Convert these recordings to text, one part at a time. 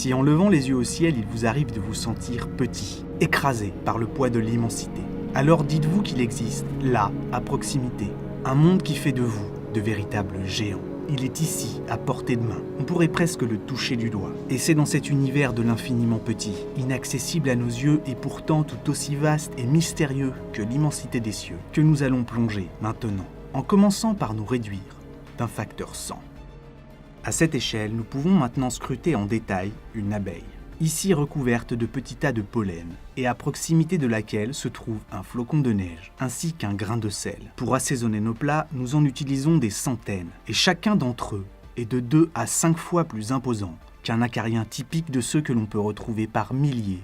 Si en levant les yeux au ciel, il vous arrive de vous sentir petit, écrasé par le poids de l'immensité, alors dites-vous qu'il existe, là, à proximité, un monde qui fait de vous de véritables géants. Il est ici, à portée de main. On pourrait presque le toucher du doigt. Et c'est dans cet univers de l'infiniment petit, inaccessible à nos yeux et pourtant tout aussi vaste et mystérieux que l'immensité des cieux, que nous allons plonger maintenant, en commençant par nous réduire d'un facteur 100. À cette échelle, nous pouvons maintenant scruter en détail une abeille, ici recouverte de petits tas de pollen, et à proximité de laquelle se trouve un flocon de neige, ainsi qu'un grain de sel. Pour assaisonner nos plats, nous en utilisons des centaines, et chacun d'entre eux est de 2 à 5 fois plus imposant qu'un acarien typique de ceux que l'on peut retrouver par milliers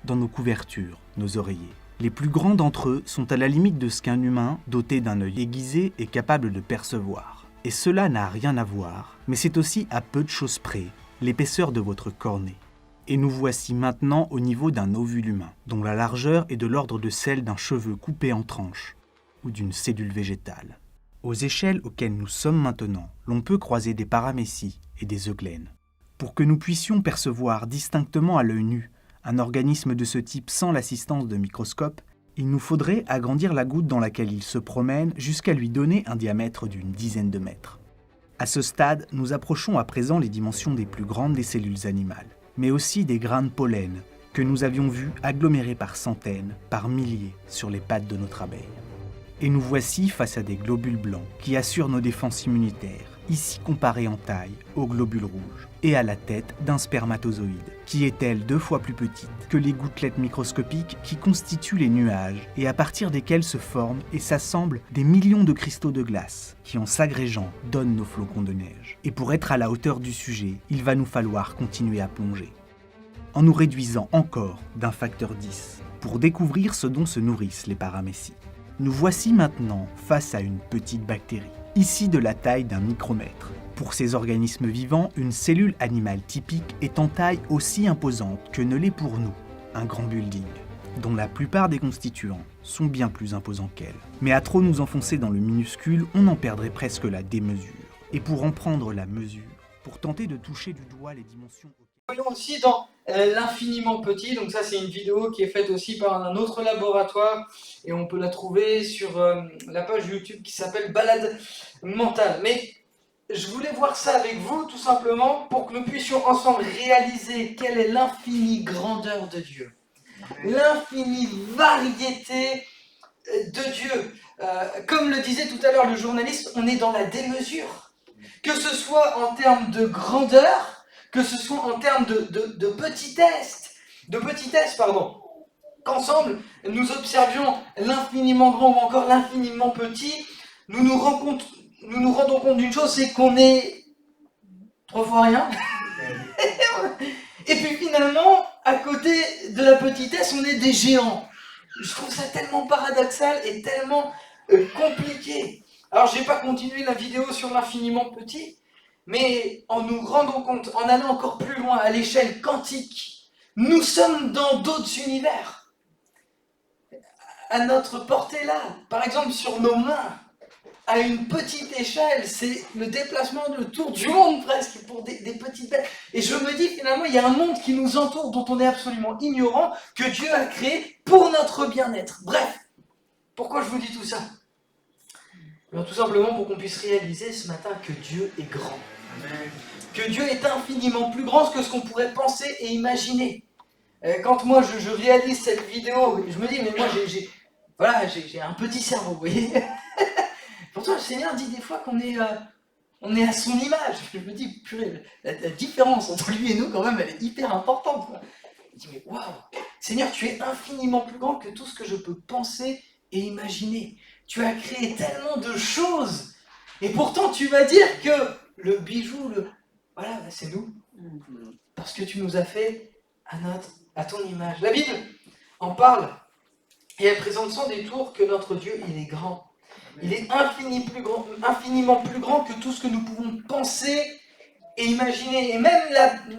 dans nos couvertures, nos oreillers. Les plus grands d'entre eux sont à la limite de ce qu'un humain, doté d'un œil aiguisé, est capable de percevoir. Et cela n'a rien à voir, mais c'est aussi à peu de choses près l'épaisseur de votre cornée. Et nous voici maintenant au niveau d'un ovule humain, dont la largeur est de l'ordre de celle d'un cheveu coupé en tranches, ou d'une cellule végétale. Aux échelles auxquelles nous sommes maintenant, l'on peut croiser des paramécies et des eugènes. Pour que nous puissions percevoir distinctement à l'œil nu un organisme de ce type sans l'assistance de microscope, il nous faudrait agrandir la goutte dans laquelle il se promène jusqu'à lui donner un diamètre d'une dizaine de mètres. À ce stade, nous approchons à présent les dimensions des plus grandes des cellules animales, mais aussi des grains de pollen que nous avions vus agglomérés par centaines, par milliers sur les pattes de notre abeille. Et nous voici face à des globules blancs qui assurent nos défenses immunitaires, ici comparés en taille aux globules rouges, et à la tête d'un spermatozoïde, qui est elle 2 fois plus petite que les gouttelettes microscopiques qui constituent les nuages et à partir desquels se forment et s'assemblent des millions de cristaux de glace qui, en s'agrégeant, donnent nos flocons de neige. Et pour être à la hauteur du sujet, il va nous falloir continuer à plonger, en nous réduisant encore d'un facteur 10, pour découvrir ce dont se nourrissent les paramécies. Nous voici maintenant face à une petite bactérie, ici de la taille d'un micromètre. Pour ces organismes vivants, une cellule animale typique est en taille aussi imposante que ne l'est pour nous un grand building, dont la plupart des constituants sont bien plus imposants qu'elle. Mais à trop nous enfoncer dans le minuscule, on en perdrait presque la démesure. Et pour en prendre la mesure, pour tenter de toucher du doigt les dimensions... Voyons aussi dans l'infiniment petit, donc ça c'est une vidéo qui est faite aussi par un autre laboratoire et on peut la trouver sur la page YouTube qui s'appelle Balade mentale. Mais je voulais voir ça avec vous tout simplement pour que nous puissions ensemble réaliser quelle est l'infinie grandeur de Dieu, l'infinie variété de Dieu. Comme le disait tout à l'heure le journaliste, on est dans la démesure, que ce soit en termes de grandeur, que ce soit en termes de petitesse, qu'ensemble nous observions l'infiniment grand ou encore l'infiniment petit, nous nous rendons compte d'une chose, c'est qu'on est 3 fois rien. Et puis finalement, à côté de la petitesse, on est des géants. Je trouve ça tellement paradoxal et tellement compliqué. Alors je n'ai pas continué la vidéo sur l'infiniment petit, mais en nous rendant compte, en allant encore plus loin à l'échelle quantique, nous sommes dans d'autres univers, à notre portée là. Par exemple, sur nos mains, à une petite échelle, c'est le déplacement de tour du monde presque, pour des petites bêtes. Et je me dis finalement, il y a un monde qui nous entoure, dont on est absolument ignorant, que Dieu a créé pour notre bien-être. Bref, pourquoi je vous dis tout ça ? Alors, tout simplement pour qu'on puisse réaliser ce matin que Dieu est grand. Que Dieu est infiniment plus grand que ce qu'on pourrait penser et imaginer. Quand moi je réalise cette vidéo, je me dis, mais moi j'ai un petit cerveau, vous voyez. Pourtant le Seigneur dit des fois qu'on est à son image. Je me dis, purée, la différence entre lui et nous quand même, elle est hyper importante. Je me dis, mais waouh, Seigneur, tu es infiniment plus grand que tout ce que je peux penser et imaginer. Tu as créé tellement de choses. Et pourtant tu vas dire que le bijou, voilà, c'est nous. Parce que tu nous as fait à ton image. La Bible en parle. Et elle présente sans détour que notre Dieu, il est grand. Il est infiniment plus grand que tout ce que nous pouvons penser et imaginer. Et même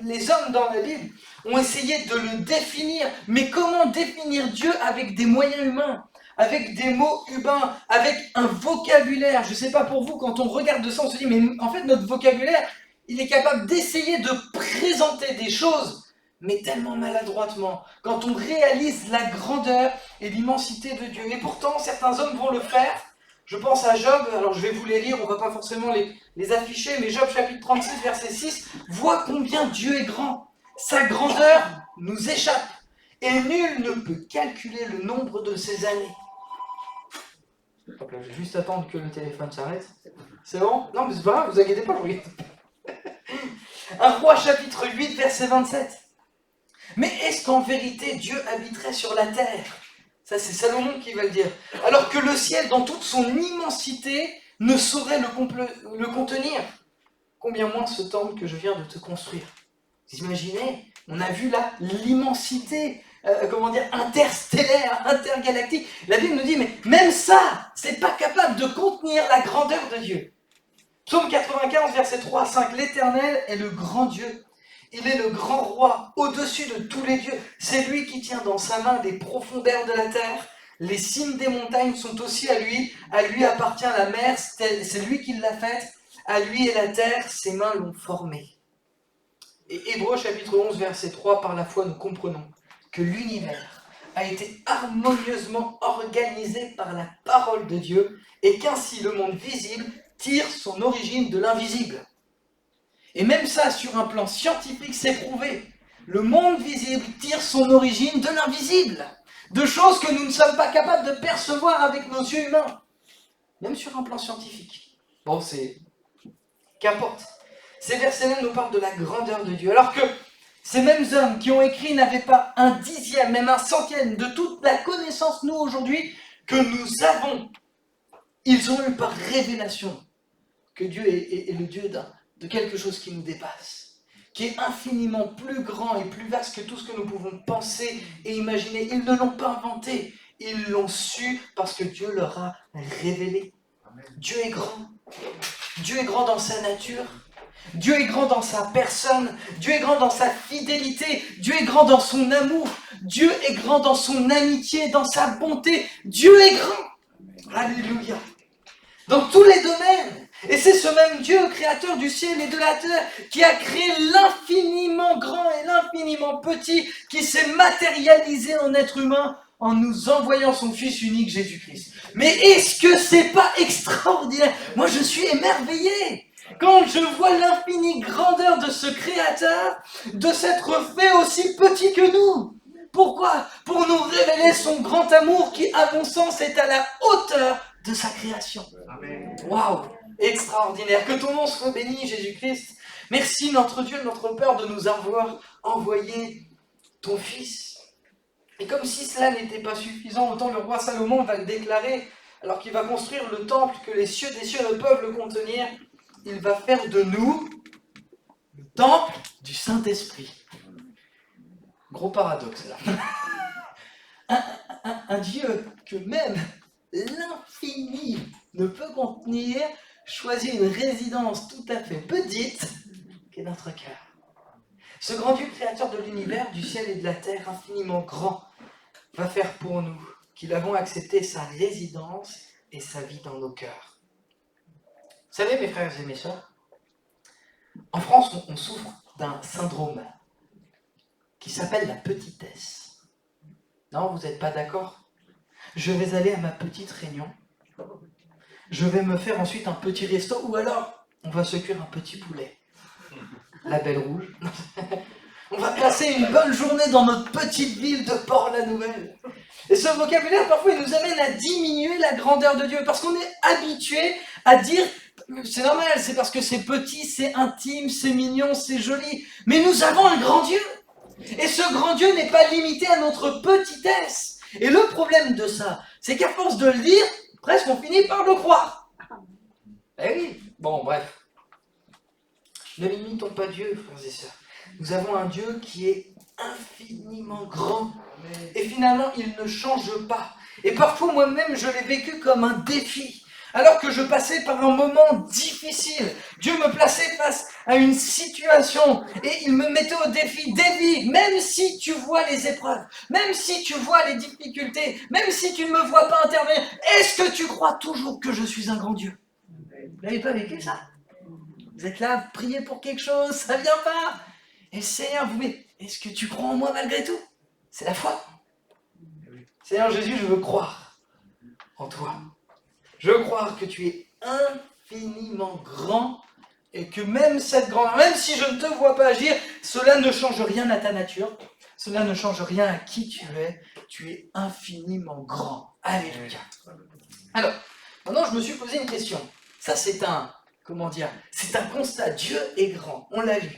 les hommes dans la Bible ont essayé de le définir. Mais comment définir Dieu avec des moyens humains ? Avec des mots humains, avec un vocabulaire. Je ne sais pas pour vous, quand on regarde de ça, on se dit, mais en fait, notre vocabulaire, Il est capable d'essayer de présenter des choses, mais tellement maladroitement, quand on réalise la grandeur et l'immensité de Dieu. Et pourtant, certains hommes vont le faire. Je pense à Job, alors je vais vous les lire, on ne va pas forcément les afficher, mais Job chapitre 36, verset 6, voit combien Dieu est grand. Sa grandeur nous échappe, et nul ne peut calculer le nombre de ses années. Hop là, je vais juste attendre que le téléphone s'arrête. C'est bon? Non, mais c'est pas grave, vous inquiétez pas, je regarde. 1 Roi chapitre 8, verset 27. Mais est-ce qu'en vérité Dieu habiterait sur la terre? Ça, c'est Salomon qui va le dire. Alors que le ciel, dans toute son immensité, ne saurait le contenir. Combien moins ce temple que je viens de te construire. Vous imaginez? On a vu là l'immensité, interstellaire, intergalactique. La Bible nous dit, mais même ça, c'est pas capable de contenir la grandeur de Dieu. Psaume 95, verset 3 à 5. L'Éternel est le grand Dieu. Il est le grand roi, au-dessus de tous les dieux. C'est lui qui tient dans sa main les profondeurs de la terre. Les cimes des montagnes sont aussi à lui. À lui appartient la mer, c'est lui qui l'a faite. À lui et la terre, ses mains l'ont formée. Et Hébreux chapitre 11, verset 3, par la foi nous comprenons que l'univers a été harmonieusement organisé par la parole de Dieu et qu'ainsi le monde visible tire son origine de l'invisible. Et même ça, sur un plan scientifique, c'est prouvé. Le monde visible tire son origine de l'invisible, de choses que nous ne sommes pas capables de percevoir avec nos yeux humains, même sur un plan scientifique. Bon, qu'importe. Ces versets-là nous parlent de la grandeur de Dieu, alors que ces mêmes hommes qui ont écrit n'avaient pas un dixième, même un centième de toute la connaissance, nous, aujourd'hui, que nous avons. Ils ont eu par révélation que Dieu est le Dieu de quelque chose qui nous dépasse, qui est infiniment plus grand et plus vaste que tout ce que nous pouvons penser et imaginer. Ils ne l'ont pas inventé, ils l'ont su parce que Dieu leur a révélé. Amen. Dieu est grand. Dieu est grand dans sa nature. Dieu est grand dans sa personne. Dieu est grand dans sa fidélité. Dieu est grand dans son amour. Dieu est grand dans son amitié, dans sa bonté. Dieu est grand. Alléluia. Dans tous les domaines. Et c'est ce même Dieu, créateur du ciel et de la terre, qui a créé l'infiniment grand et l'infiniment petit, qui s'est matérialisé en être humain en nous envoyant son Fils unique, Jésus-Christ. Mais est-ce que c'est pas extraordinaire? Moi, je suis émerveillé quand je vois l'infinie grandeur de ce créateur, de s'être fait aussi petit que nous. Pourquoi? Pour nous révéler son grand amour qui, à mon sens, est à la hauteur de sa création. Waouh! Extraordinaire. Que ton nom soit béni, Jésus-Christ. Merci, notre Dieu, notre Père, de nous avoir envoyé ton Fils. Et comme si cela n'était pas suffisant, autant le roi Salomon va le déclarer, alors qu'il va construire le temple que les cieux des cieux ne peuvent le contenir, il va faire de nous le temple du Saint-Esprit. Gros paradoxe, là. Un Dieu que même l'infini ne peut contenir, choisit une résidence tout à fait petite, qui est notre cœur. Ce grand Dieu créateur de l'univers, du ciel et de la terre, infiniment grand, va faire pour nous, qui l'avons accepté, sa résidence et sa vie dans nos cœurs. Vous savez, mes frères et mes sœurs, en France, on souffre d'un syndrome qui s'appelle la petitesse. Non, vous n'êtes pas d'accord? Je vais aller à ma petite réunion. Je vais me faire ensuite un petit resto, ou alors on va se cuire un petit poulet. La Belle Rouge. On va passer une bonne journée dans notre petite ville de Port-la-Nouvelle. Et ce vocabulaire, parfois, il nous amène à diminuer la grandeur de Dieu, parce qu'on est habitué à dire, c'est normal, c'est parce que c'est petit, c'est intime, c'est mignon, c'est joli. Mais nous avons un grand Dieu. Et ce grand Dieu n'est pas limité à notre petitesse. Et le problème de ça, c'est qu'à force de le dire, presque on finit par le croire. Eh oui, bon bref. Ne limitons pas Dieu, frères et sœurs. Nous avons un Dieu qui est infiniment grand. Et finalement, il ne change pas. Et parfois, moi-même, je l'ai vécu comme un défi. Alors que je passais par un moment difficile, Dieu me plaçait face à une situation et il me mettait au défi. David, même si tu vois les épreuves, même si tu vois les difficultés, même si tu ne me vois pas intervenir, est-ce que tu crois toujours que je suis un grand Dieu? Vous n'avez pas vécu ça? Vous êtes là, vous priez pour quelque chose, ça vient pas. Et le Seigneur vous met, est-ce que tu crois en moi malgré tout? C'est la foi. Seigneur Jésus, je veux croire en toi. Je veux croire que tu es infiniment grand et que même cette grandeur, même si je ne te vois pas agir, cela ne change rien à ta nature, cela ne change rien à qui tu es infiniment grand. Alléluia. Alors, maintenant je me suis posé une question. Ça c'est c'est un constat. Dieu est grand, on l'a lu.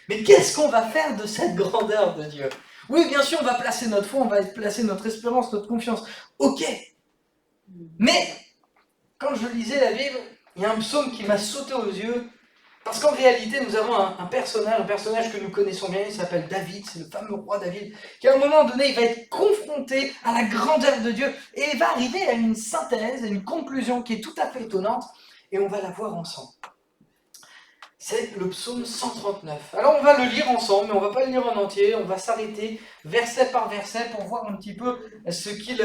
Mais qu'est-ce qu'on va faire de cette grandeur de Dieu? Oui, bien sûr, on va placer notre foi, on va placer notre espérance, notre confiance. Ok. Mais, quand je lisais la Bible, il y a un psaume qui m'a sauté aux yeux. Parce qu'en réalité, nous avons un personnage que nous connaissons bien, il s'appelle David, c'est le fameux roi David, qui à un moment donné, il va être confronté à la grandeur de Dieu, et il va arriver à une synthèse, à une conclusion qui est tout à fait étonnante, et on va la voir ensemble. C'est le psaume 139. Alors on va le lire ensemble, mais on ne va pas le lire en entier, on va s'arrêter verset par verset pour voir un petit peu ce qu'il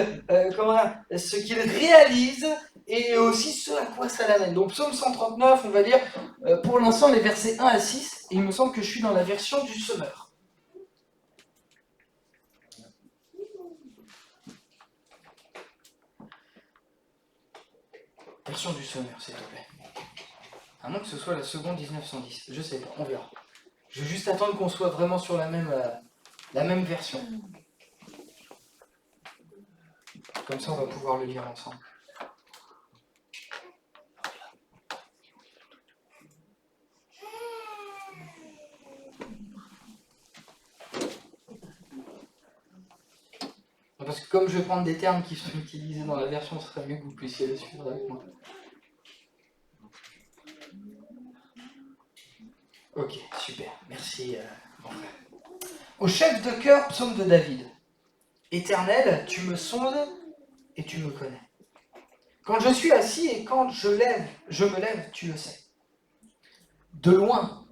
réalise et aussi ce à quoi ça l'amène. Donc psaume 139, on va lire pour l'instant les versets 1 à 6, et il me semble que je suis dans la version du semeur. Version du semeur, s'il te plaît. À moins que ce soit la seconde 1910, je sais pas, on verra. Je vais juste attendre qu'on soit vraiment sur la même version. Comme ça, on va pouvoir le lire ensemble. Parce que comme je vais prendre des termes qui sont utilisés dans la version, ce serait mieux que vous puissiez le suivre avec moi. Ok, super, merci mon frère. Au chef de chœur, psaume de David. Éternel, tu me sondes et tu me connais. Quand je suis assis et quand je me lève, tu le sais. De loin,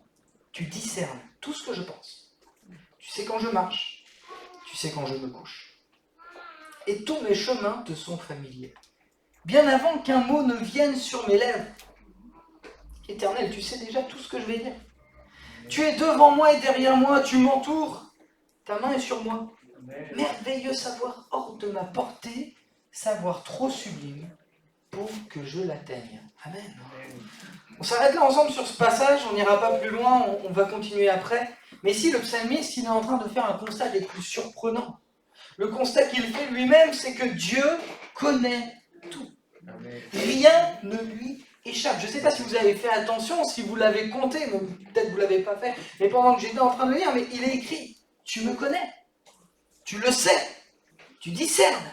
tu discernes tout ce que je pense. Tu sais quand je marche, tu sais quand je me couche. Et tous mes chemins te sont familiers. Bien avant qu'un mot ne vienne sur mes lèvres. Éternel, tu sais déjà tout ce que je vais dire. Tu es devant moi et derrière moi, tu m'entoures. Ta main est sur moi. Merveilleux savoir hors de ma portée, savoir trop sublime pour que je l'atteigne. Amen. On s'arrête là ensemble sur ce passage, on n'ira pas plus loin, on va continuer après. Mais ici, le psalmiste, il est en train de faire un constat des plus surprenants. Le constat qu'il fait lui-même, c'est que Dieu connaît tout. Rien ne lui échappe. Je ne sais pas si vous avez fait attention, si vous l'avez compté, peut-être que vous ne l'avez pas fait, mais pendant que j'étais en train de lire, mais il est écrit, tu me connais, tu le sais, tu discernes,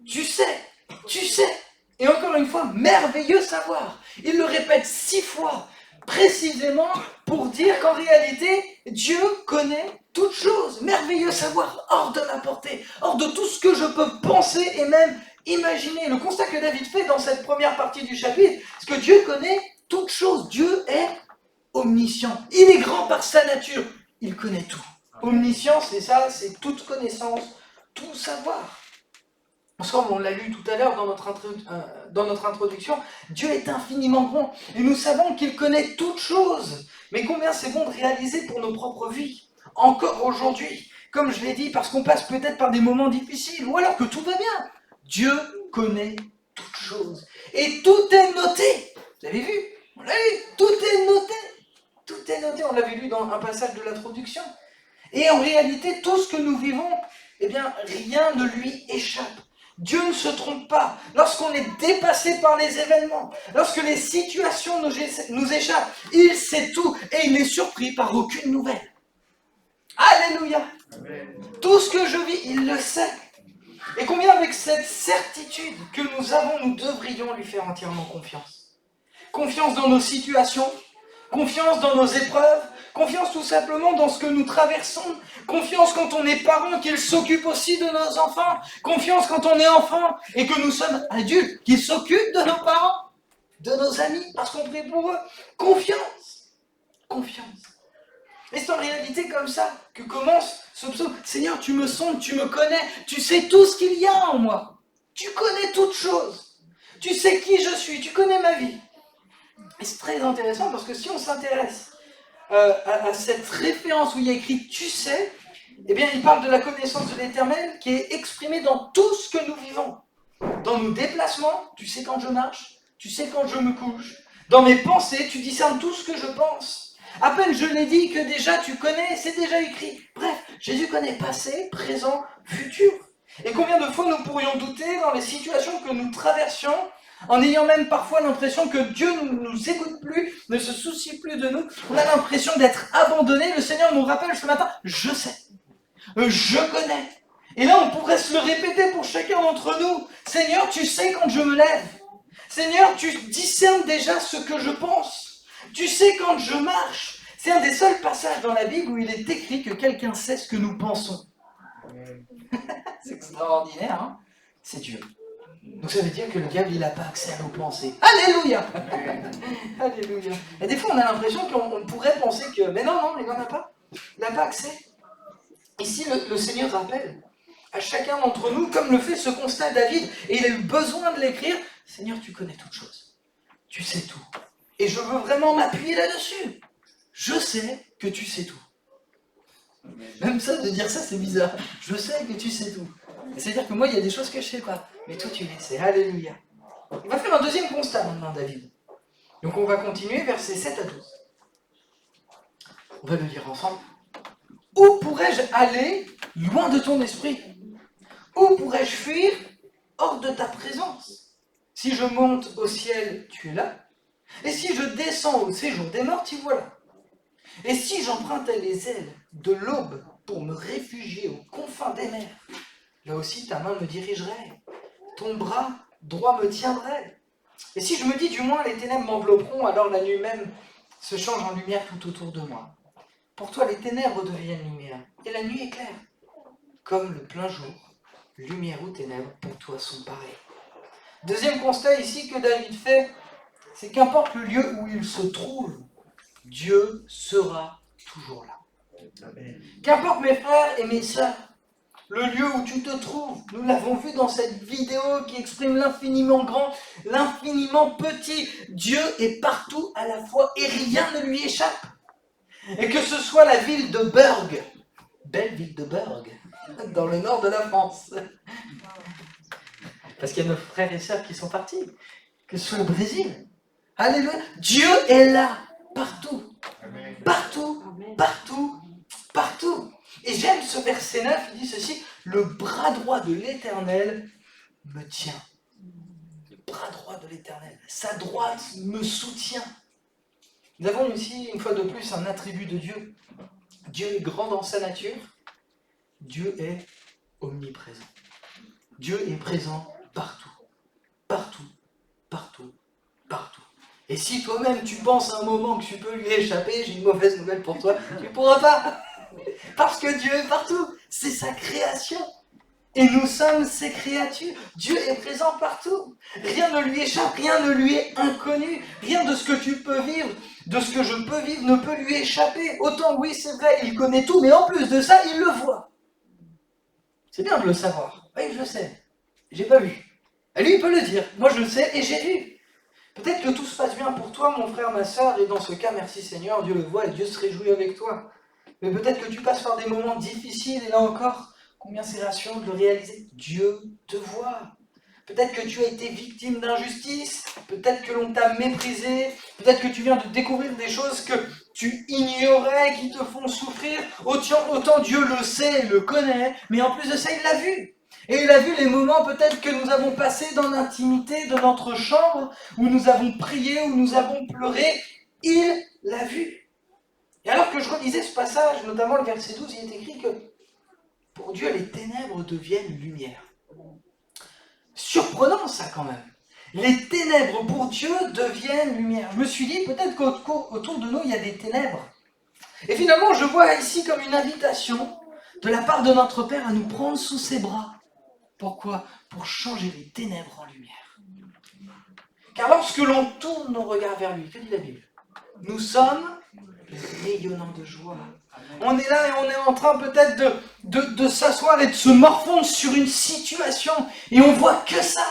tu sais. Et encore une fois, merveilleux savoir. Il le répète 6 fois, précisément pour dire qu'en réalité, Dieu connaît toutes choses. Merveilleux savoir, hors de ma portée, hors de tout ce que je peux penser et même imaginer. Le constat que David fait dans cette première partie du chapitre, c'est que Dieu connaît toutes choses. Dieu est omniscient. Il est grand par sa nature. Il connaît tout. Omniscience, c'est ça, c'est toute connaissance, tout savoir. Ensemble, on l'a lu tout à l'heure dans notre introduction, Dieu est infiniment grand et nous savons qu'il connaît toutes choses. Mais combien c'est bon de réaliser pour nos propres vies, encore aujourd'hui, comme je l'ai dit, parce qu'on passe peut-être par des moments difficiles, ou alors que tout va bien. Dieu connaît toutes choses. Et tout est noté. Vous avez vu? On l'a vu, tout est noté. Tout est noté, on l'avait lu dans un passage de l'introduction. Et en réalité, tout ce que nous vivons, eh bien, rien ne lui échappe. Dieu ne se trompe pas. Lorsqu'on est dépassé par les événements, lorsque les situations nous échappent, il sait tout et il n'est surpris par aucune nouvelle. Alléluia. Amen. Tout ce que je vis, il le sait. Et combien avec cette certitude que nous avons, nous devrions lui faire entièrement confiance. Confiance dans nos situations, confiance dans nos épreuves, confiance tout simplement dans ce que nous traversons, confiance quand on est parent qu'il s'occupe aussi de nos enfants, confiance quand on est enfant et que nous sommes adultes qu'il s'occupe de nos parents, de nos amis, parce qu'on prie pour eux. Confiance. Et c'est en réalité comme ça que commence ce psaume. Seigneur, tu me sondes, tu me connais, tu sais tout ce qu'il y a en moi. Tu connais toutes choses. Tu sais qui je suis, tu connais ma vie. Et c'est très intéressant parce que si on s'intéresse à cette référence où il y a écrit « tu sais », eh bien il parle de la connaissance de l'Éternel qui est exprimée dans tout ce que nous vivons. Dans nos déplacements, tu sais quand je marche, tu sais quand je me couche. Dans mes pensées, tu discernes tout ce que je pense. À peine je l'ai dit que déjà tu connais, c'est déjà écrit. Bref, Jésus connaît passé, présent, futur. Et combien de fois nous pourrions douter dans les situations que nous traversions, en ayant même parfois l'impression que Dieu ne nous écoute plus, ne se soucie plus de nous. On a l'impression d'être abandonné. Le Seigneur nous rappelle ce matin, je sais, je connais. Et là, on pourrait se le répéter pour chacun d'entre nous. Seigneur, tu sais quand je me lève. Seigneur, tu discernes déjà ce que je pense. Tu sais quand je marche. C'est un des seuls passages dans la Bible où il est écrit que quelqu'un sait ce que nous pensons. C'est extraordinaire, hein? C'est Dieu. Donc ça veut dire que le diable, il n'a pas accès à nos pensées. Alléluia. Alléluia. Et des fois, on a l'impression qu'on pourrait penser que... Mais non, il n'en a pas. Il n'a pas accès. Ici, le Seigneur rappelle à chacun d'entre nous, comme le fait ce constat David, et il a eu besoin de l'écrire, Seigneur, tu connais toutes choses. Tu sais tout. Et je veux vraiment m'appuyer là-dessus. Je sais que tu sais tout. Même ça, de dire ça, c'est bizarre. Je sais que tu sais tout. C'est-à-dire que moi, il y a des choses que je ne sais pas. Mais toi, tu les sais. Alléluia. Il va faire un deuxième constat maintenant, David. Donc on va continuer, versets 7 à 12. On va le lire ensemble. Où pourrais-je aller loin de ton esprit? Où pourrais-je fuir hors de ta présence? Si je monte au ciel, tu es là. Et si je descends au séjour des morts, tu voilà. Et si j'empruntais les ailes de l'aube pour me réfugier aux confins des mers, là aussi ta main me dirigerait, ton bras droit me tiendrait. Et si je me dis du moins les ténèbres m'envelopperont, alors la nuit même se change en lumière tout autour de moi. Pour toi les ténèbres deviennent lumière, et la nuit est claire. Comme le plein jour, lumière ou ténèbres pour toi sont pareils. Deuxième constat ici que David fait, c'est qu'importe le lieu où il se trouve, Dieu sera toujours là. Amen. Qu'importe mes frères et mes sœurs, le lieu où tu te trouves, nous l'avons vu dans cette vidéo qui exprime l'infiniment grand, l'infiniment petit. Dieu est partout à la fois et rien ne lui échappe. Et que ce soit la ville de Berg, belle ville de Berg, dans le nord de la France, parce qu'il y a nos frères et sœurs qui sont partis, que ce soit le Brésil. Alléluia, Dieu est là, partout, partout, partout, partout. Et j'aime ce verset 9, il dit ceci, le bras droit de l'Éternel me tient. Le bras droit de l'Éternel, sa droite me soutient. Nous avons ici, une fois de plus, un attribut de Dieu. Dieu est grand dans sa nature, Dieu est omniprésent. Dieu est présent partout, partout, partout, partout. Et si toi-même tu penses à un moment que tu peux lui échapper, j'ai une mauvaise nouvelle pour toi, tu ne pourras pas. Parce que Dieu est partout, c'est sa création. Et nous sommes ses créatures. Dieu est présent partout. Rien ne lui échappe, rien ne lui est inconnu. Rien de ce que tu peux vivre, de ce que je peux vivre ne peut lui échapper. Autant oui, c'est vrai, il connaît tout, mais en plus de ça, il le voit. C'est bien de le savoir. Oui, je le sais. J'ai pas vu. Et lui, il peut le dire. Moi, je le sais et j'ai vu. Peut-être que tout se passe bien pour toi, mon frère, ma sœur, et dans ce cas, merci Seigneur, Dieu le voit et Dieu se réjouit avec toi. Mais peut-être que tu passes par des moments difficiles, et là encore, combien c'est rassurant de le réaliser. Dieu te voit. Peut-être que tu as été victime d'injustice, peut-être que l'on t'a méprisé, peut-être que tu viens de découvrir des choses que tu ignorais, qui te font souffrir. Autant Dieu le sait, le connaît, mais en plus de ça, il l'a vu. Et il a vu les moments peut-être que nous avons passés dans l'intimité de notre chambre, où nous avons prié, où nous avons pleuré. Il l'a vu. Et alors que je relisais ce passage, notamment le verset 12, il est écrit que pour Dieu, les ténèbres deviennent lumière. Surprenant ça quand même. Les ténèbres pour Dieu deviennent lumière. Je me suis dit peut-être qu'autour de nous, il y a des ténèbres. Et finalement, je vois ici comme une invitation de la part de notre Père à nous prendre sous ses bras. Pourquoi ? Pour changer les ténèbres en lumière. Car lorsque l'on tourne nos regards vers lui, que dit la Bible ? Nous sommes rayonnants de joie. On est là et on est en train peut-être de s'asseoir et de se morfondre sur une situation et on voit que ça.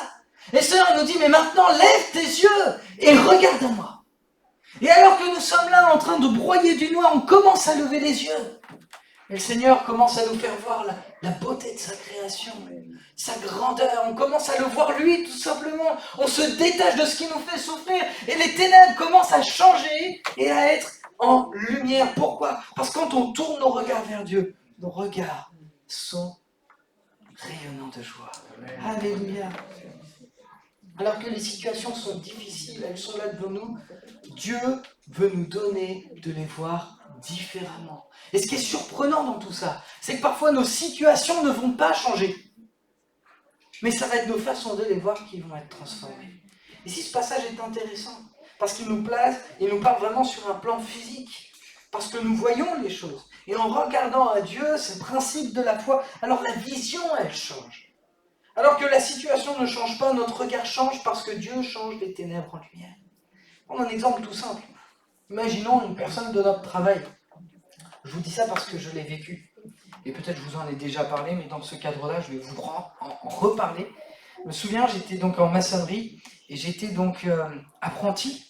Et le Seigneur nous dit, mais maintenant lève tes yeux et regarde à moi. Et alors que nous sommes là en train de broyer du noir, on commence à lever les yeux. Et le Seigneur commence à nous faire voir la beauté de sa création, sa grandeur. On commence à le voir lui, tout simplement. On se détache de ce qui nous fait souffrir. Et les ténèbres commencent à changer et à être en lumière. Pourquoi? Parce que quand on tourne nos regards vers Dieu, nos regards sont rayonnants de joie. Alléluia. Alors que les situations sont difficiles, elles sont là devant nous, Dieu veut nous donner de les voir différemment. Et ce qui est surprenant dans tout ça, c'est que parfois nos situations ne vont pas changer. Mais ça va être nos façons de les voir qui vont être transformées. Ici, ce passage est intéressant, parce qu'il nous parle vraiment sur un plan physique, parce que nous voyons les choses. Et en regardant à Dieu, ces principes de la foi, alors la vision, elle change. Alors que la situation ne change pas, notre regard change parce que Dieu change les ténèbres en lumière. Prends un exemple tout simple. Imaginons une personne de notre travail. Je vous dis ça parce que je l'ai vécu. Et peut-être je vous en ai déjà parlé, mais dans ce cadre-là, je vais vous en reparler. Je me souviens, j'étais donc en maçonnerie et j'étais donc apprenti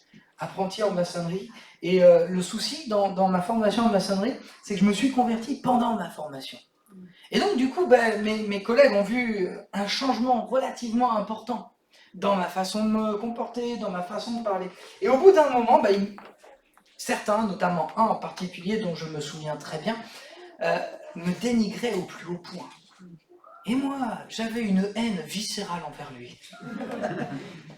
en maçonnerie. Et le souci dans ma formation en maçonnerie, c'est que je me suis converti pendant ma formation. Et donc du coup, mes collègues ont vu un changement relativement important dans ma façon de me comporter, dans ma façon de parler. Et au bout d'un moment, certains, notamment un en particulier dont je me souviens très bien, me dénigraient au plus haut point. Et moi, j'avais une haine viscérale envers lui.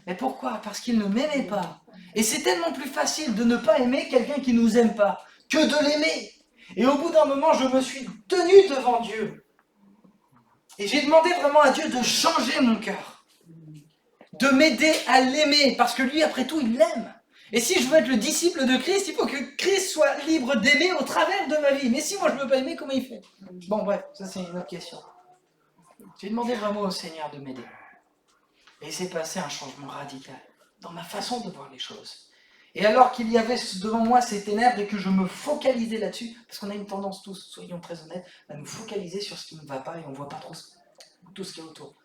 Mais pourquoi? Parce qu'il ne m'aimait pas. Et c'est tellement plus facile de ne pas aimer quelqu'un qui ne nous aime pas que de l'aimer. Et au bout d'un moment, je me suis tenu devant Dieu. Et j'ai demandé vraiment à Dieu de changer mon cœur. De m'aider à l'aimer. Parce que lui, après tout, il l'aime. Et si je veux être le disciple de Christ, il faut que Christ soit libre d'aimer au travers de ma vie. Mais si moi, je ne veux pas aimer, comment il fait? Bon, bref, ça c'est une autre question. J'ai demandé vraiment au Seigneur de m'aider. Et il s'est passé un changement radical dans ma façon de voir les choses. Et alors qu'il y avait devant moi ces ténèbres et que je me focalisais là-dessus, parce qu'on a une tendance tous, soyons très honnêtes, à nous focaliser sur ce qui ne va pas et on ne voit pas trop tout ce qui est autour.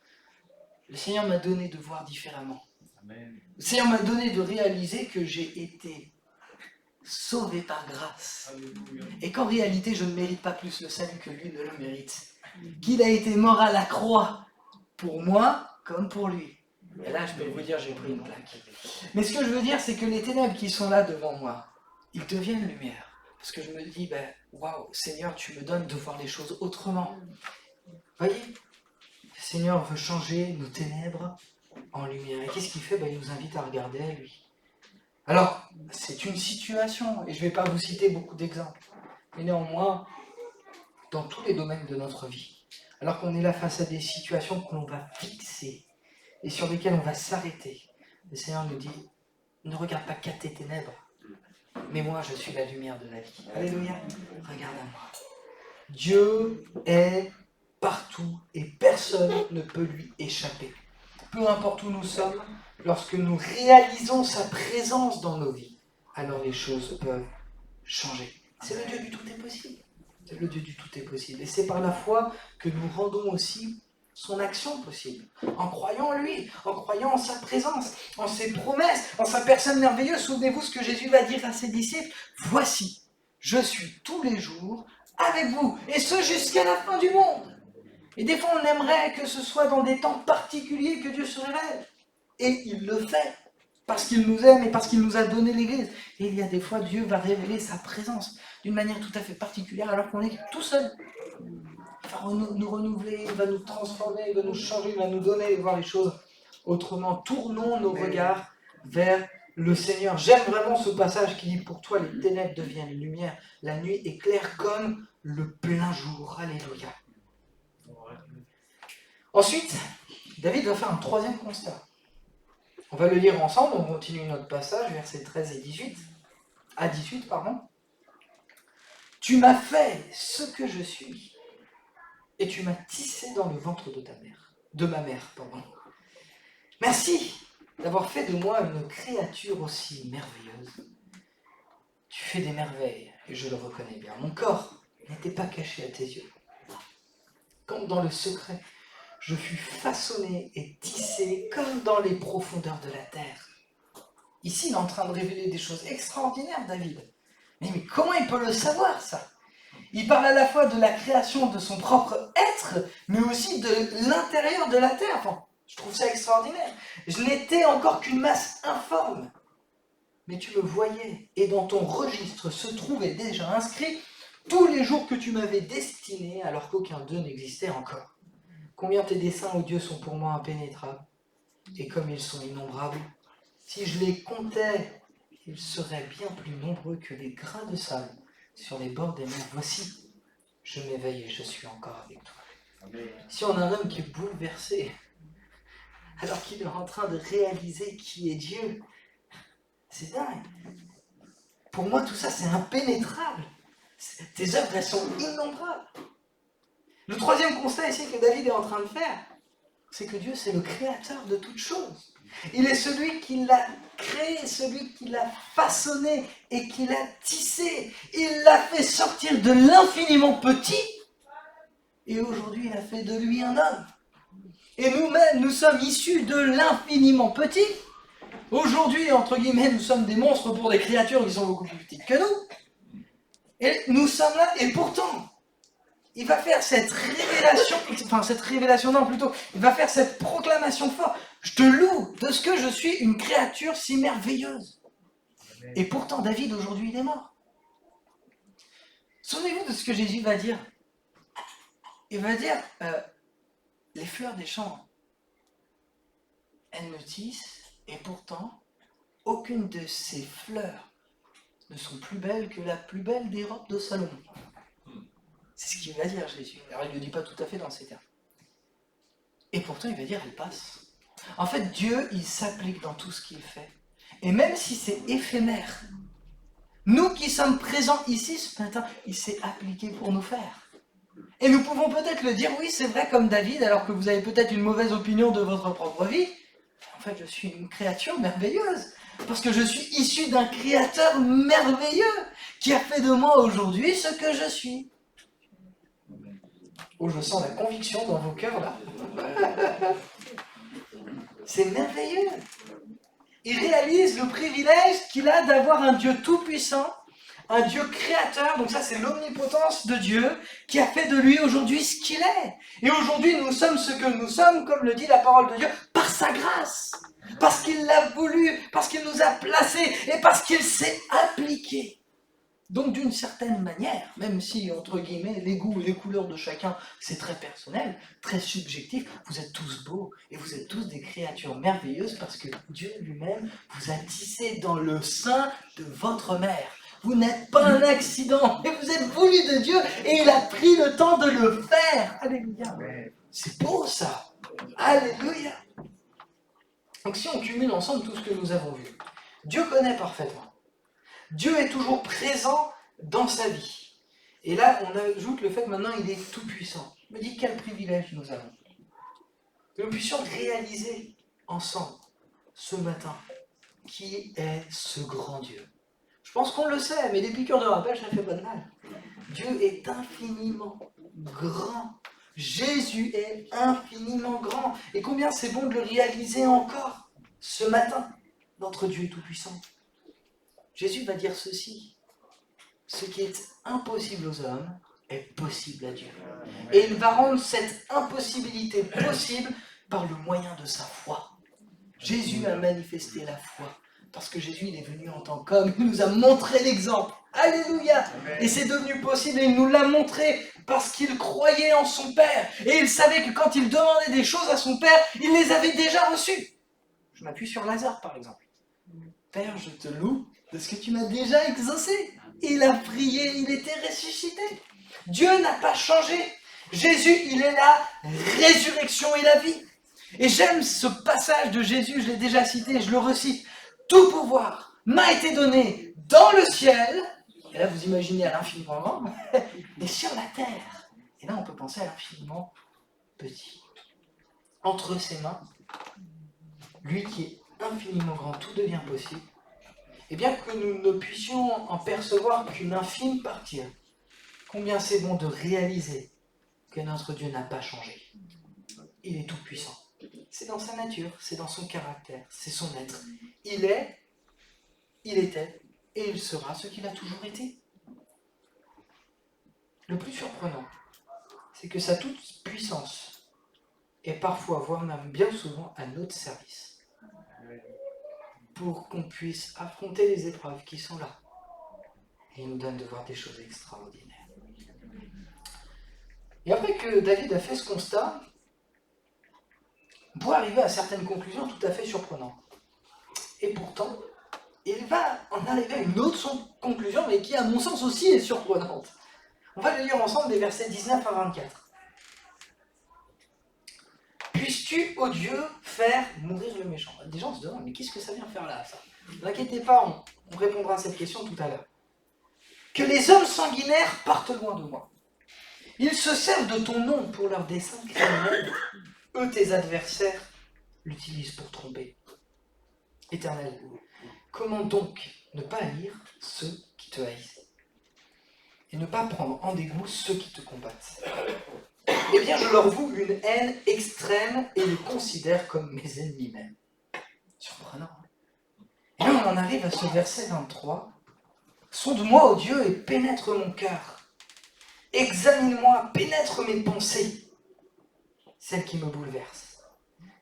Le Seigneur m'a donné de voir différemment. Amen. Le Seigneur m'a donné de réaliser que j'ai été sauvé par grâce. Alléluia. Et qu'en réalité, je ne mérite pas plus le salut que lui ne le mérite. Qu'il a été mort à la croix pour moi comme pour lui. Et là, je peux vous dire, j'ai pris une claque. Mais ce que je veux dire, c'est que les ténèbres qui sont là devant moi, ils deviennent lumière. Parce que je me dis, waouh, Seigneur, tu me donnes de voir les choses autrement. Voyez, le Seigneur veut changer nos ténèbres en lumière. Et qu'est-ce qu'il fait? Il nous invite à regarder à lui. Alors, c'est une situation, et je ne vais pas vous citer beaucoup d'exemples. Mais néanmoins, dans tous les domaines de notre vie, alors qu'on est là face à des situations que l'on va fixer, et sur lesquelles on va s'arrêter. Le Seigneur nous dit, ne regarde pas qu'à tes ténèbres, mais moi je suis la lumière de la vie. Alléluia, regarde à moi. Dieu est partout et personne ne peut lui échapper. Peu importe où nous sommes, lorsque nous réalisons sa présence dans nos vies, alors les choses peuvent changer. C'est le Dieu du tout est possible. C'est le Dieu du tout est possible. Et c'est par la foi que nous rendons aussi son action possible, en croyant en lui, en croyant en sa présence, en ses promesses, en sa personne merveilleuse. Souvenez-vous ce que Jésus va dire à ses disciples, voici, je suis tous les jours avec vous, et ce jusqu'à la fin du monde. Et des fois on aimerait que ce soit dans des temps particuliers que Dieu se révèle, et il le fait, parce qu'il nous aime et parce qu'il nous a donné l'Église. Et il y a des fois Dieu va révéler sa présence d'une manière tout à fait particulière alors qu'on est tout seul. Il va nous renouveler, il va nous transformer, il va nous changer, il va nous donner de voir les choses autrement. Tournons nos regards vers le Seigneur. J'aime vraiment ce passage qui dit, pour toi les ténèbres deviennent lumière, la nuit est claire comme le plein jour. Alléluia. Ensuite, David va faire un troisième constat. On va le lire ensemble, on continue notre passage, versets 13 et 18. À 18, pardon. Tu m'as fait ce que je suis, et tu m'as tissé dans le ventre de ma mère. Merci d'avoir fait de moi une créature aussi merveilleuse. Tu fais des merveilles, et je le reconnais bien. Mon corps n'était pas caché à tes yeux. Comme dans le secret, je fus façonné et tissé comme dans les profondeurs de la terre. Ici, il est en train de révéler des choses extraordinaires, David. Mais comment il peut le savoir, ça? Il parle à la fois de la création de son propre être, mais aussi de l'intérieur de la terre. Enfin, je trouve ça extraordinaire. Je n'étais encore qu'une masse informe, mais tu me voyais, et dans ton registre se trouvaient déjà inscrits tous les jours que tu m'avais destinés, alors qu'aucun d'eux n'existait encore. Combien tes desseins, ô Dieu, sont pour moi impénétrables, et comme ils sont innombrables, si je les comptais, ils seraient bien plus nombreux que les grains de sable sur les bords des mers. Voici, je m'éveille et je suis encore avec toi. Amen. Si on a un homme qui est bouleversé, alors qu'il est en train de réaliser qui est Dieu, c'est dingue. Pour moi, tout ça, c'est impénétrable. Tes œuvres, elles sont innombrables. Le troisième constat ici que David est en train de faire, c'est que Dieu, c'est le créateur de toutes choses. Il est celui qui l'a créé, celui qui l'a façonné et qui l'a tissé. Il l'a fait sortir de l'infiniment petit et aujourd'hui, il a fait de lui un homme. Et nous-mêmes, nous sommes issus de l'infiniment petit. Aujourd'hui, entre guillemets, nous sommes des monstres pour des créatures qui sont beaucoup plus petites que nous. Et nous sommes là, et pourtant, il va faire cette révélation, il va faire cette proclamation forte. Je te loue de ce que je suis une créature si merveilleuse. Et pourtant, David, aujourd'hui, il est mort. Souvenez-vous de ce que Jésus va dire. Il va dire, les fleurs des champs, elles me tissent, et pourtant, aucune de ces fleurs ne sont plus belles que la plus belle des robes de Salomon. C'est ce qu'il va dire, Jésus. Alors, il ne le dit pas tout à fait dans ces termes. Et pourtant, il va dire, elle passe. En fait, Dieu, il s'applique dans tout ce qu'il fait. Et même si c'est éphémère, nous qui sommes présents ici ce matin, il s'est appliqué pour nous faire. Et nous pouvons peut-être le dire, oui, c'est vrai, comme David, alors que vous avez peut-être une mauvaise opinion de votre propre vie. En fait, je suis une créature merveilleuse. Parce que je suis issu d'un créateur merveilleux qui a fait de moi aujourd'hui ce que je suis. Oh, je sens la conviction dans vos cœurs là. C'est merveilleux. Il réalise le privilège qu'il a d'avoir un Dieu tout-puissant, un Dieu créateur, donc ça c'est l'omnipotence de Dieu, qui a fait de lui aujourd'hui ce qu'il est. Et aujourd'hui nous sommes ce que nous sommes, comme le dit la parole de Dieu, par sa grâce. Parce qu'il l'a voulu, parce qu'il nous a placés et parce qu'il s'est appliqué. Donc d'une certaine manière, même si, entre guillemets, les goûts et les couleurs de chacun, c'est très personnel, très subjectif, vous êtes tous beaux et vous êtes tous des créatures merveilleuses parce que Dieu lui-même vous a tissé dans le sein de votre mère. Vous n'êtes pas un accident, mais vous êtes voulu de Dieu et il a pris le temps de le faire. Alléluia. C'est beau ça. Alléluia. Donc si on cumule ensemble tout ce que nous avons vu, Dieu connaît parfaitement. Dieu est toujours présent dans sa vie. Et là, on ajoute le fait que maintenant, il est tout-puissant. Je me dis, quel privilège nous avons. Que nous puissions réaliser ensemble, ce matin, qui est ce grand Dieu. Je pense qu'on le sait, mais des piqûres de rappel, ça ne fait pas de mal. Dieu est infiniment grand. Jésus est infiniment grand. Et combien c'est bon de le réaliser encore, ce matin. Notre Dieu est tout-puissant. Jésus va dire ceci, ce qui est impossible aux hommes est possible à Dieu. Et il va rendre cette impossibilité possible par le moyen de sa foi. Jésus a manifesté la foi, parce que Jésus il est venu en tant qu'homme, il nous a montré l'exemple. Alléluia. Et c'est devenu possible et il nous l'a montré parce qu'il croyait en son Père. Et il savait que quand il demandait des choses à son Père, il les avait déjà reçues. Je m'appuie sur Lazare par exemple. Père, je te loue de ce que tu m'as déjà exaucé. Il a prié, il était ressuscité. Dieu n'a pas changé. Jésus, il est la résurrection et la vie. Et j'aime ce passage de Jésus, je l'ai déjà cité, je le recite. Tout pouvoir m'a été donné dans le ciel, et là vous imaginez à l'infiniment grand, et sur la terre. Et là on peut penser à l'infiniment petit. Entre ses mains, lui qui est infiniment grand, tout devient possible. Et bien que nous ne puissions en percevoir qu'une infime partie, combien c'est bon de réaliser que notre Dieu n'a pas changé. Il est tout puissant. C'est dans sa nature, c'est dans son caractère, c'est son être. Il est il était et il sera ce qu'il a toujours été. Le plus surprenant, c'est que sa toute-puissance est parfois, voire même bien souvent, à notre service. Pour qu'on puisse affronter les épreuves qui sont là. Et il nous donne de voir des choses extraordinaires. Et après que David a fait ce constat, on peut arriver à certaines conclusions tout à fait surprenantes. Et pourtant, il va en arriver à une autre conclusion, mais qui, à mon sens aussi, est surprenante. On va le lire ensemble des versets 19 à 24. Puisses-tu, ô Dieu, faire mourir le méchant? Des gens se demandent, mais qu'est-ce que ça vient faire là, ça? Ne vous inquiétez pas, on répondra à cette question tout à l'heure. Que les hommes sanguinaires partent loin de moi. Ils se servent de ton nom pour leurs desseins criminels. Eux, tes adversaires, l'utilisent pour tromper. Éternel, comment donc ne pas haïr ceux qui te haïssent et ne pas prendre en dégoût ceux qui te combattent? Eh bien, je leur voue une haine extrême et les considère comme mes ennemis même. Surprenant. Et là, on en arrive à ce verset 23. Sonde-moi, ô Dieu, et pénètre mon cœur. Examine-moi, pénètre mes pensées, celles qui me bouleversent.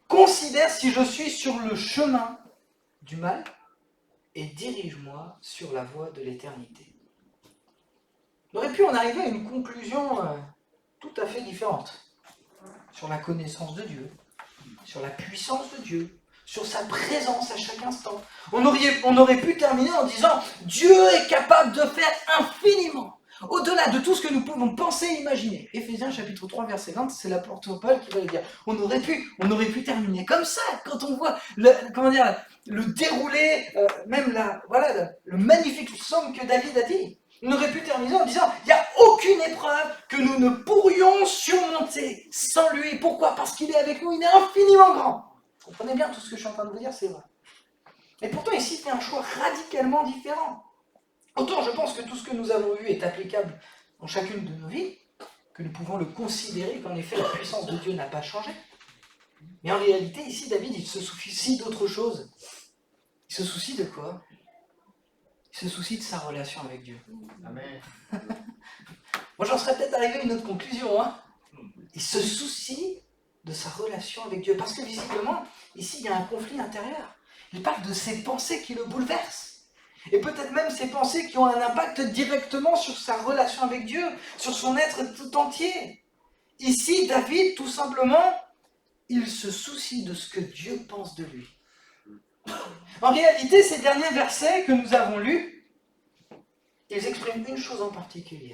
Considère si je suis sur le chemin du mal et dirige-moi sur la voie de l'éternité. On aurait pu en arriver à une conclusion tout à fait différente sur la connaissance de Dieu, sur la puissance de Dieu, sur sa présence à chaque instant. On aurait pu terminer en disant « Dieu est capable de faire infiniment, au-delà de tout ce que nous pouvons penser et imaginer. » Éphésiens chapitre 3 verset 20, c'est l'apôtre Paul qui va le dire. On aurait pu terminer comme ça, quand on voit le déroulé, le magnifique psaume que David a dit. On aurait pu terminer en disant il n'y a aucune épreuve que nous ne pourrions surmonter sans lui. Pourquoi? Parce qu'il est avec nous, il est infiniment grand. Vous comprenez bien tout ce que je suis en train de vous dire, c'est vrai. Et pourtant, ici, il fait un choix radicalement différent. Autant je pense que tout ce que nous avons vu est applicable dans chacune de nos vies, que nous pouvons le considérer qu'en effet la puissance de Dieu n'a pas changé. Mais en réalité, ici, David, il se soucie d'autre chose. Il se soucie de quoi? Il se soucie de sa relation avec Dieu. Amen. Moi, j'en serais peut-être arrivé à une autre conclusion. Il se soucie de sa relation avec Dieu. Parce que visiblement, ici, il y a un conflit intérieur. Il parle de ses pensées qui le bouleversent. Et peut-être même ces pensées qui ont un impact directement sur sa relation avec Dieu, sur son être tout entier. Ici, David, tout simplement, il se soucie de ce que Dieu pense de lui. En réalité, ces derniers versets que nous avons lus, ils expriment une chose en particulier.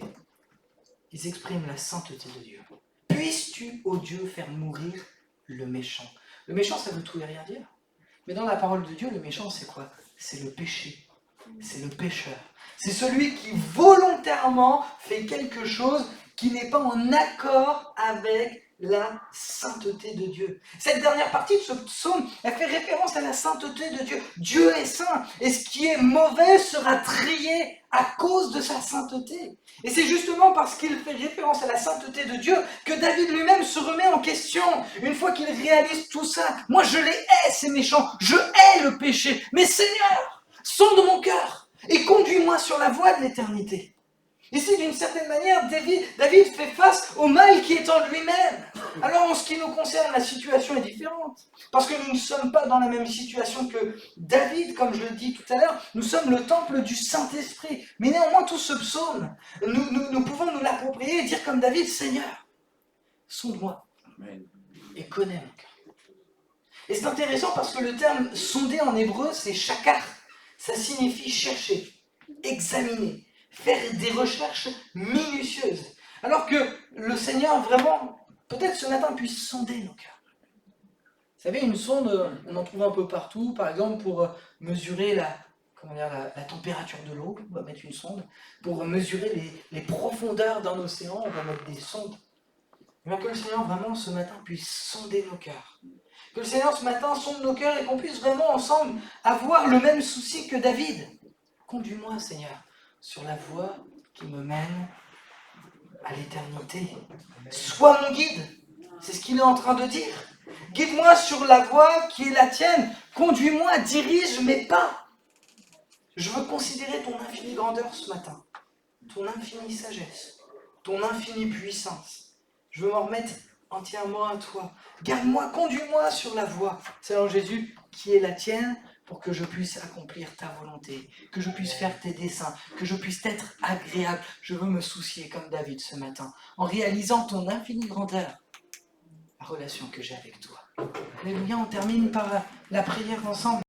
Ils expriment la sainteté de Dieu. Puisses-tu, ô Dieu, faire mourir le méchant? Le méchant, ça veut tout et rien dire. Mais dans la parole de Dieu, le méchant, c'est quoi? C'est le péché. C'est le pécheur. C'est celui qui volontairement fait quelque chose qui n'est pas en accord avec la sainteté de Dieu. Cette dernière partie de ce psaume, elle fait référence à la sainteté de Dieu. Dieu est saint, et ce qui est mauvais sera trié à cause de sa sainteté. Et c'est justement parce qu'il fait référence à la sainteté de Dieu que David lui-même se remet en question. Une fois qu'il réalise tout ça, moi je les hais, ces méchants, je hais le péché. Mais Seigneur, sonde mon cœur et conduis-moi sur la voie de l'éternité. Ici, d'une certaine manière, David fait face au mal qui est en lui-même. Alors, en ce qui nous concerne, la situation est différente. Parce que nous ne sommes pas dans la même situation que David, comme je le dis tout à l'heure. Nous sommes le temple du Saint-Esprit. Mais néanmoins, tout ce psaume, nous pouvons nous l'approprier et dire comme David, Seigneur, sonde-moi et connais mon cœur. Et c'est intéressant parce que le terme sonder en hébreu, c'est shakar. Ça signifie chercher, examiner, faire des recherches minutieuses. Alors que le Seigneur, vraiment, peut-être ce matin, puisse sonder nos cœurs. Vous savez, une sonde, on en trouve un peu partout, par exemple pour mesurer la température de l'eau, on va mettre une sonde. Pour mesurer les profondeurs d'un océan, on va mettre des sondes. Mais que le Seigneur, vraiment, ce matin, puisse sonder nos cœurs. Que le Seigneur, ce matin, sonde nos cœurs et qu'on puisse vraiment, ensemble, avoir le même souci que David. Conduis-moi, Seigneur, sur la voie qui me mène à l'éternité. Sois mon guide, c'est ce qu'il est en train de dire. Guide-moi sur la voie qui est la tienne. Conduis-moi, dirige mes pas. Je veux considérer ton infinie grandeur ce matin, ton infinie sagesse, ton infinie puissance. Je veux m'en remettre entièrement à toi. Garde-moi, conduis-moi sur la voie, Seigneur Jésus, qui est la tienne, pour que je puisse accomplir ta volonté, que je puisse faire tes desseins, que je puisse t'être agréable. Je veux me soucier comme David ce matin, en réalisant ton infinie grandeur, la relation que j'ai avec toi. Alléluia, on termine par la prière ensemble.